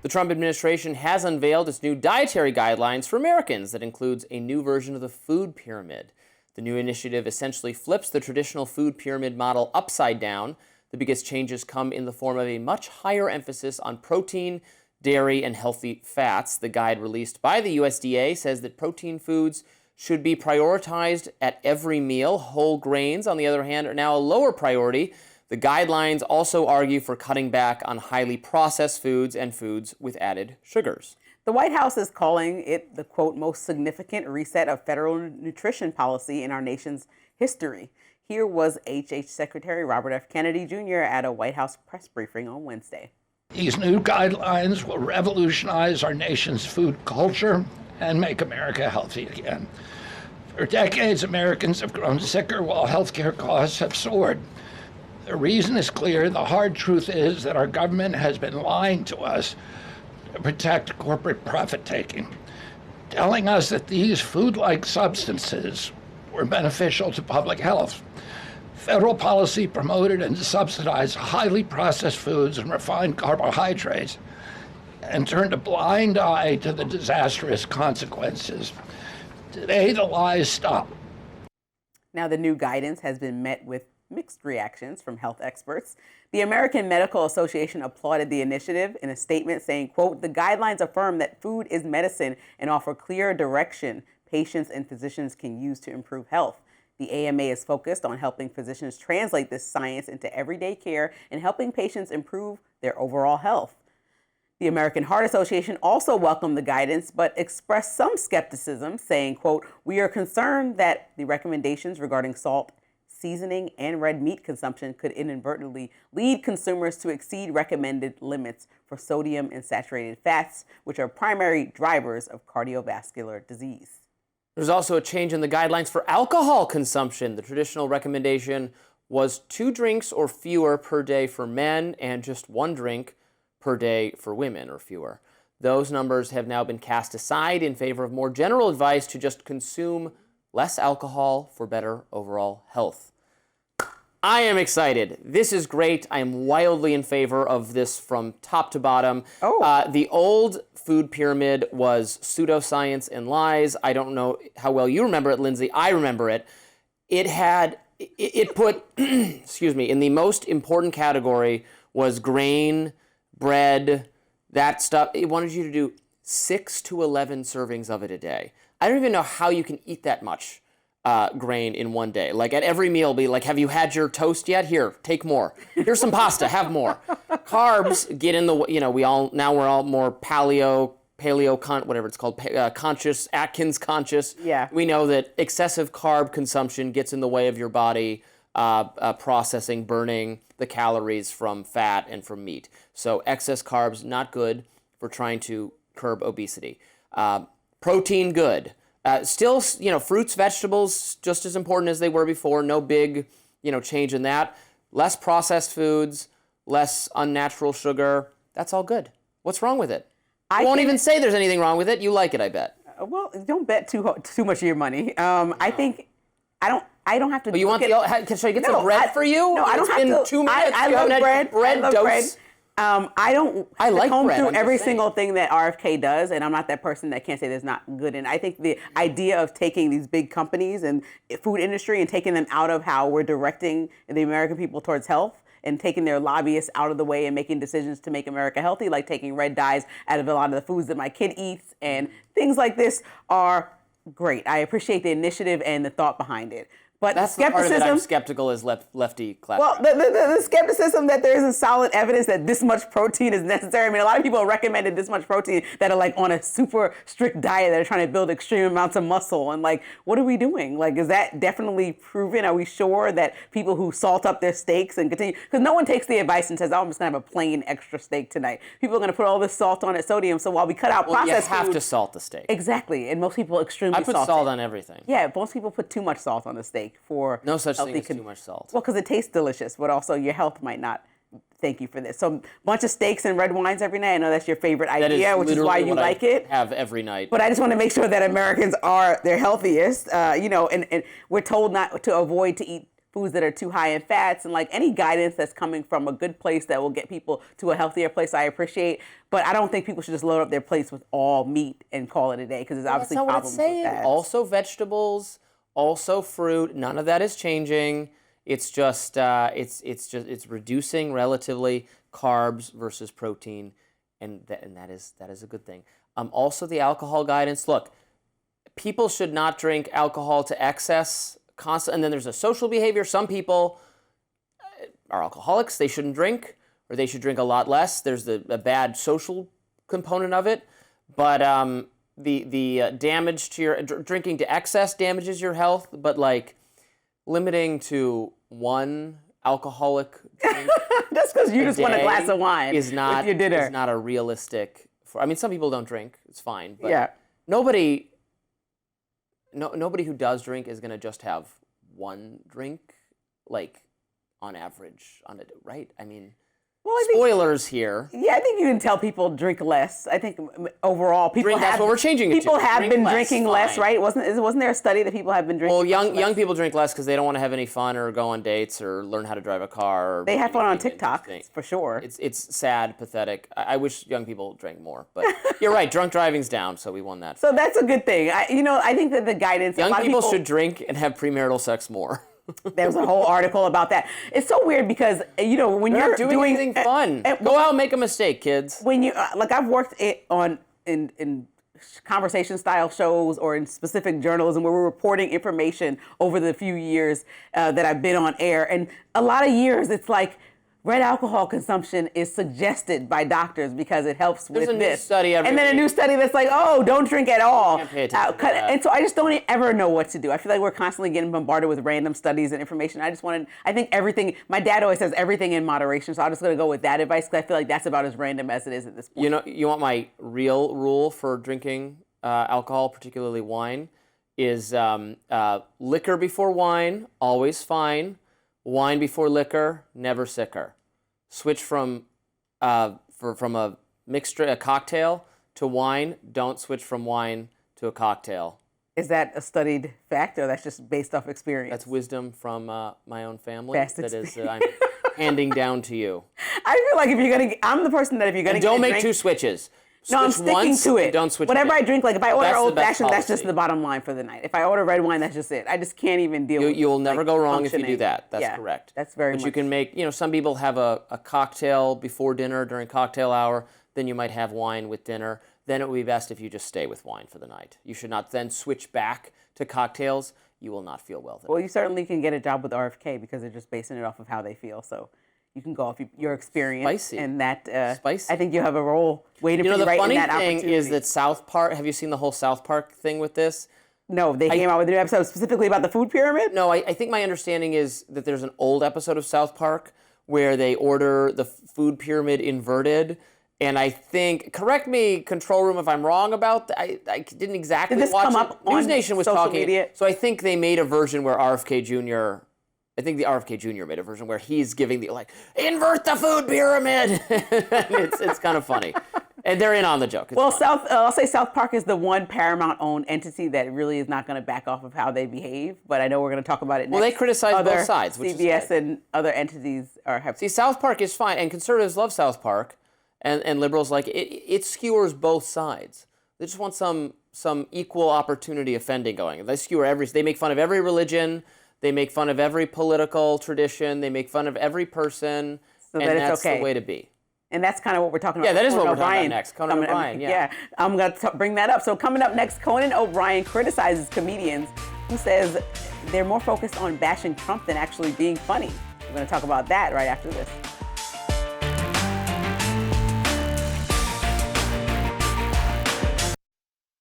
The Trump administration has unveiled its new dietary guidelines for Americans that includes a new version of the food pyramid. The new initiative essentially flips the traditional food pyramid model upside down. The biggest changes come in the form of a much higher emphasis on protein, dairy, and healthy fats. The guide released by the USDA says that protein foods should be prioritized at every meal. Whole grains, on the other hand, are now a lower priority. The guidelines also argue for cutting back on highly processed foods and foods with added sugars. The White House is calling it the, quote, most significant reset of federal nutrition policy in our nation's history. Here was HH Secretary Robert F. Kennedy Jr. at a White House press briefing on Wednesday. These new guidelines will revolutionize our nation's food culture and make America healthy again. For decades, Americans have grown sicker while healthcare costs have soared. The reason is clear. The hard truth is that our government has been lying to us to protect corporate profit-taking, telling us that these food-like substances were beneficial to public health. Federal policy promoted and subsidized highly processed foods and refined carbohydrates and turned a blind eye to the disastrous consequences. Today, the lies stop. Now, the new guidance has been met with mixed reactions from health experts. The American Medical Association applauded the initiative in a statement saying, quote, the guidelines affirm that food is medicine and offer clear direction patients and physicians can use to improve health. The AMA is focused on helping physicians translate this science into everyday care and helping patients improve their overall health. The American Heart Association also welcomed the guidance, but expressed some skepticism, saying, quote, we are concerned that the recommendations regarding salt, seasoning, and red meat consumption could inadvertently lead consumers to exceed recommended limits for sodium and saturated fats, which are primary drivers of cardiovascular disease. There's also a change in the guidelines for alcohol consumption. The traditional recommendation was 2 drinks or fewer per day for men and just 1 drink per day for women or fewer. Those numbers have now been cast aside in favor of more general advice to just consume less alcohol for better overall health. I am excited. This is great. I am wildly in favor of this from top to bottom. The old food pyramid was pseudoscience and lies. I don't know how well you remember it, Lindsay. I remember it. It put, excuse me, in the most important category was grain, bread, that stuff. It wanted you to do 6 to 11 servings of it a day. I don't even know how you can eat that much grain in one day. Like at every meal, be like, have you had your toast yet? Here, take more. Here's some pasta, have more. Carbs get in the, we're all more paleo, whatever it's called, conscious, Atkins conscious. Yeah. We know that excessive carb consumption gets in the way of your body processing, burning the calories from fat and from meat. So excess carbs, not good for trying to curb obesity. Protein, good. Still, fruits, vegetables, just as important as they were before. No big, change in that. Less processed foods, less unnatural sugar. That's all good. What's wrong with it? I won't even say there's anything wrong with it. You like it, I bet. Well, don't bet too much of your money. I think I don't have to. But you want should I get some bread for you? No, I don't have to. It's been 2 minutes. I love bread. Bread I love dose. bread. I don't I like comb bread, through I'm every just saying. single thing that RFK does, and I'm not that person that can't say there's not good in. I think the idea of taking these big companies and food industry and taking them out of how we're directing the American people towards health and taking their lobbyists out of the way and making decisions to make America healthy, like taking red dyes out of a lot of the foods that my kid eats and things like this are great. I appreciate the initiative and the thought behind it. But That's skepticism, the part of it I'm skeptical is lefty clap. well, the skepticism that there isn't solid evidence that this much protein is necessary. I mean, a lot of people have recommended this much protein that are like on a super strict diet that are trying to build extreme amounts of muscle. And like, what are we doing? Like, is that definitely proven? Are we sure that people who salt up their steaks and continue, because no one takes the advice and says, oh, I'm just gonna have a plain extra steak tonight. People are gonna put all this salt on it, sodium. So while we cut out processed you have food, to salt the steak. Exactly, and most people extremely I put salt salt on everything. Yeah, most people put too much salt on the steak for No such thing healthy as too much salt. Well, because it tastes delicious, but also your health might not thank you for this. So, bunch of steaks and red wines every night. I know that's your favorite idea, which is why you like it. Have every night. But I just want to make sure that Americans are their healthiest. And we're told not to avoid to eat foods that are too high in fats, and like any guidance that's coming from a good place that will get people to a healthier place, I appreciate. But I don't think people should just load up their plates with all meat and call it a day, because there's obviously That's not what problems it's saying. with that. Also vegetables, also fruit. None of that is changing. It's just it's reducing relatively carbs versus protein, and that is a good thing. Also the alcohol guidance. Look, people should not drink alcohol to excess constant. And then there's a social behavior. Some people are alcoholics. They shouldn't drink, or they should drink a lot less. There's a bad social component of it. But the damage to your drinking to excess damages your health. But like limiting to one alcoholic drink That's because you just want a glass of wine is not with your dinner. is not a realistic. I mean, some people don't drink. It's fine. But Yeah. nobody who does drink is going to just have one drink, like, on average, right? I mean, Well, I think, spoilers here. yeah, I think you can tell people drink less. I think overall people That's have, what we're changing it to. people have Drink been less, drinking less, fine. right? Wasn't there a study that people have been drinking? Well, less? young people drink less because they don't want to have any fun or go on dates or learn how to drive a car. Or They have fun on anything TikTok, interesting. for sure. It's sad, pathetic. I wish young people drank more, but you're right. Drunk driving's down, so we won that. So that's a good thing. I think that the guidance. Young a lot people of people should drink and have premarital sex more. There was a whole article about that. It's so weird because when You're you're not doing anything fun. Go out and make a mistake, kids. when you like I've worked in conversation style shows or in specific journalism where we're reporting information over the few years that I've been on air, and a lot of years it's like red alcohol consumption is suggested by doctors because it helps with There's a new this. study every and then a week. new study that's like, oh, don't drink at all. Can't pay attention to that. And so I just don't ever know what to do. I feel like we're constantly getting bombarded with random studies and information. I think everything, my dad always says everything in moderation, so I'm just going to go with that advice because I feel like that's about as random as it is at this point. You want my real rule for drinking alcohol, particularly wine, is liquor before wine, always fine. Wine before liquor, never sicker. Switch from a cocktail to wine. Don't switch from wine to a cocktail. Is that a studied fact or that's just based off experience? That's wisdom from my own family. Past that is experience. I'm handing down to you. I feel like if you're going to, I'm the person that if you're going to Don't make drink, two switches. No, I'm Switch sticking once to and it. don't switch Whatever again. I drink, like if I order That's the old best fashioned, that's just policy. the bottom line for the night. If I order red wine, that's just it. I just can't even deal with You'll never like, go wrong if you do functioning. that. That's Yeah, correct. That's very But much. you can make, some people have a cocktail before dinner during cocktail hour. Then you might have wine with dinner. Then it would be best if you just stay with wine for the night. You should not then switch back to cocktails. You will not feel well. Well, you certainly can get a job with RFK because they're just basing it off of how they feel. So you can go off your experience. Spicy. And that, Spicy. I think you have a role waiting for you The right funny in that thing opportunity. is that South Park, have you seen the whole South Park thing with this? No, they came out with a new episode specifically about the food pyramid? No, I think my understanding is that there's an old episode of South Park where they order the food pyramid inverted. And I think, correct me, Control Room, if I'm wrong about that. I didn't exactly Did this watch come it. up on News Nation was social talking. media? So I think they made a version where RFK Jr. I think the RFK Jr. made a version where he's giving invert the food pyramid. it's kind of funny. And they're in on the joke. It's Well, fun. I'll say South Park is the one Paramount-owned entity that really is not going to back off of how they behave. But I know we're going to talk about it next. Well, they criticize both Other sides, which is CBS good. and other entities have. See, South Park is fine, and conservatives love South Park, and liberals like it. It skewers both sides. They just want some equal opportunity offending going. They skewer They make fun of every religion. They make fun of every political tradition. They make fun of every person. So and that it's that's okay. the way to be. And that's kind of what we're talking about. Yeah, that is what Conan we're talking about O'Brien next. Conan coming up. O'Brien, yeah. I'm going to bring that up. So coming up next, Conan O'Brien criticizes comedians who says they're more focused on bashing Trump than actually being funny. We're going to talk about that right after this.